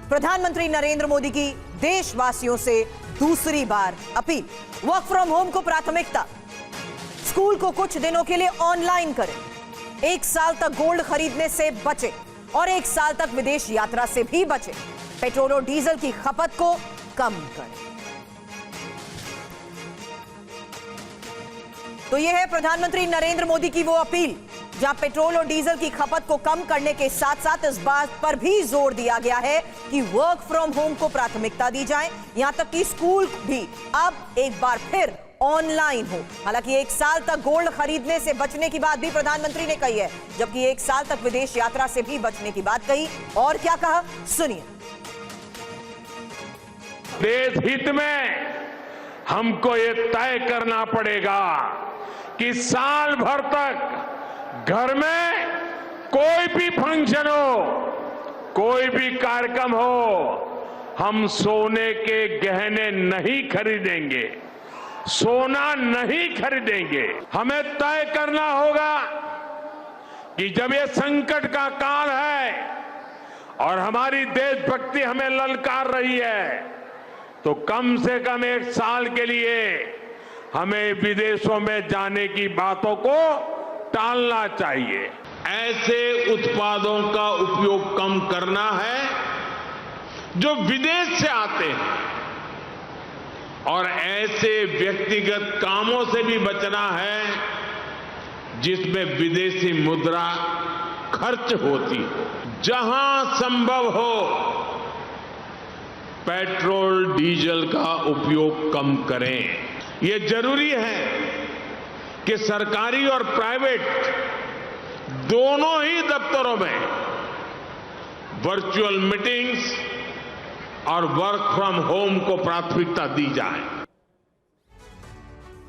प्रधानमंत्री नरेंद्र मोदी की देशवासियों से दूसरी बार अपील। वर्क फ्रॉम होम को प्राथमिकता, स्कूल को कुछ दिनों के लिए ऑनलाइन करें, 1 साल तक गोल्ड खरीदने से बचें और 1 साल तक विदेश यात्रा से भी बचें, पेट्रोल और डीजल की खपत को कम करें। तो यह है प्रधानमंत्री नरेंद्र मोदी की वो अपील, जहां पेट्रोल और डीजल की खपत को कम करने के साथ साथ इस बात पर भी जोर दिया गया है कि वर्क फ्रॉम होम को प्राथमिकता दी जाए, यहां तक कि स्कूल भी अब एक बार फिर ऑनलाइन हो। हालांकि 1 साल तक गोल्ड खरीदने से बचने की बात भी प्रधानमंत्री ने कही है, जबकि 1 साल तक विदेश यात्रा से भी बचने की बात कही। और क्या कहा, सुनिए। देश हित में हमको ये तय करना पड़ेगा कि साल भर तक घर में कोई भी फंक्शन हो, कोई भी कार्यक्रम हो, हम सोने के गहने नहीं खरीदेंगे, सोना नहीं खरीदेंगे। हमें तय करना होगा कि जब ये संकट का काल है और हमारी देशभक्ति हमें ललकार रही है, तो कम से कम 1 साल के लिए हमें विदेशों में जाने की बातों को टालना चाहिए। ऐसे उत्पादों का उपयोग कम करना है जो विदेश से आते हैं और ऐसे व्यक्तिगत कामों से भी बचना है जिसमें विदेशी मुद्रा खर्च होती हो। जहां संभव हो पेट्रोल डीजल का उपयोग कम करें। ये जरूरी है कि सरकारी और प्राइवेट दोनों ही दफ्तरों में वर्चुअल मीटिंग्स और वर्क फ्रॉम होम को प्राथमिकता दी जाए।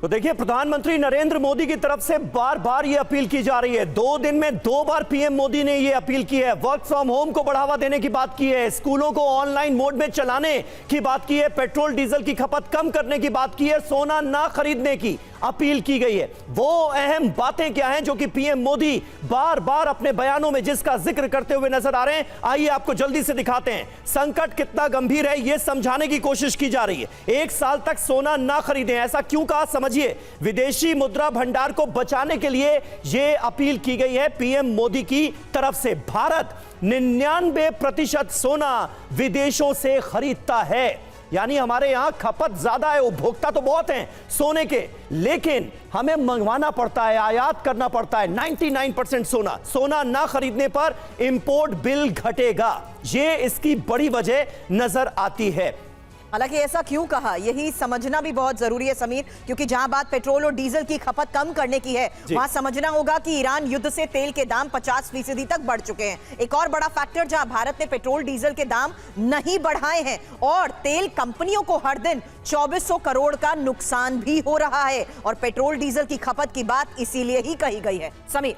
तो देखिए, प्रधानमंत्री नरेंद्र मोदी की तरफ से बार बार यह अपील की जा रही है। 2 दिन में 2 बार पीएम मोदी ने यह अपील की है। वर्क फ्रॉम होम को बढ़ावा देने की बात की है, स्कूलों को ऑनलाइन मोड में चलाने की बात की है, पेट्रोल डीजल की खपत कम करने की बात की है, सोना ना खरीदने की अपील की गई है। वो अहम बातें क्या हैं जो कि पीएम मोदी बार बार अपने बयानों में जिसका जिक्र करते हुए नजर आ रहे हैं, आइए आपको जल्दी से दिखाते हैं। संकट कितना गंभीर है यह समझाने की कोशिश की जा रही है। 1 साल तक सोना ना खरीदें, ऐसा क्यों कहा समझिए। विदेशी मुद्रा भंडार को बचाने के लिए यह अपील की गई है पीएम मोदी की तरफ से। भारत 99% सोना विदेशों से खरीदता है, यानी हमारे यहां खपत ज्यादा है, उपभोक्ता तो बहुत हैं सोने के, लेकिन हमें मंगवाना पड़ता है, आयात करना पड़ता है। 99% सोना ना खरीदने पर इंपोर्ट बिल घटेगा, ये इसकी बड़ी वजह नजर आती है। हालांकि ऐसा क्यों कहा, यही समझना भी बहुत जरूरी है समीर, क्योंकि जहां बात पेट्रोल और डीजल की खपत कम करने की है, वहां समझना होगा कि ईरान युद्ध से तेल के दाम 50% तक बढ़ चुके हैं। एक और बड़ा फैक्टर, जहां भारत ने पेट्रोल डीजल के दाम नहीं बढ़ाए हैं और तेल कंपनियों को हर दिन 2400 करोड़ का नुकसान भी हो रहा है, और पेट्रोल डीजल की खपत की बात इसीलिए ही कही गई है। समीर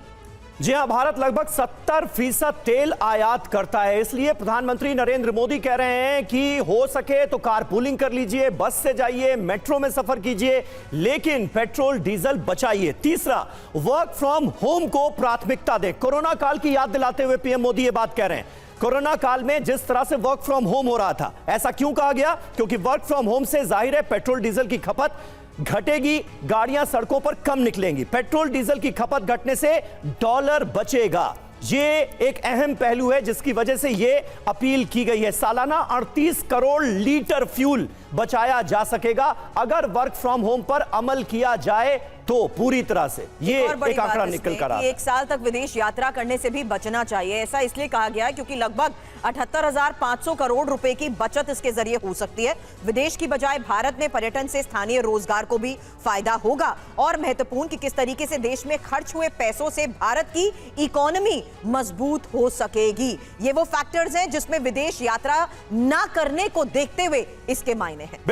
जी हां, भारत लगभग 70% तेल आयात करता है, इसलिए प्रधानमंत्री नरेंद्र मोदी कह रहे हैं कि हो सके तो कारपूलिंग कर लीजिए, बस से जाइए, मेट्रो में सफर कीजिए, लेकिन पेट्रोल डीजल बचाइए। तीसरा, वर्क फ्रॉम होम को प्राथमिकता दें। कोरोना काल की याद दिलाते हुए पीएम मोदी ये बात कह रहे हैं। कोरोना काल में जिस तरह से वर्क फ्रॉम होम हो रहा था, ऐसा क्यों कहा गया, क्योंकि वर्क फ्रॉम होम से जाहिर है पेट्रोल डीजल की खपत घटेगी, गाड़ियां सड़कों पर कम निकलेंगी, पेट्रोल डीजल की खपत घटने से डॉलर बचेगा। ये एक अहम पहलू है जिसकी वजह से ये अपील की गई है। सालाना 38 करोड़ लीटर फ्यूल बचाया जा सकेगा अगर वर्क फ्रॉम होम पर अमल किया जाए तो पूरी तरह से। ये एक आंकड़ा निकल कर आ रहा है। 1 साल तक विदेश यात्रा करने से भी बचना चाहिए, ऐसा इसलिए कहा गया है क्योंकि लगभग 78,500 करोड़ रुपए की बचत इसके जरिए हो सकती है। विदेश की बजाय भारत में पर्यटन से स्थानीय रोजगार को भी फायदा होगा, और महत्वपूर्ण कि किस तरीके से देश में खर्च हुए पैसों से भारत की इकोनॉमी मजबूत हो सकेगी। ये वो फैक्टर्स हैं जिसमें विदेश यात्रा ना करने को देखते हुए इसके मायने हैं।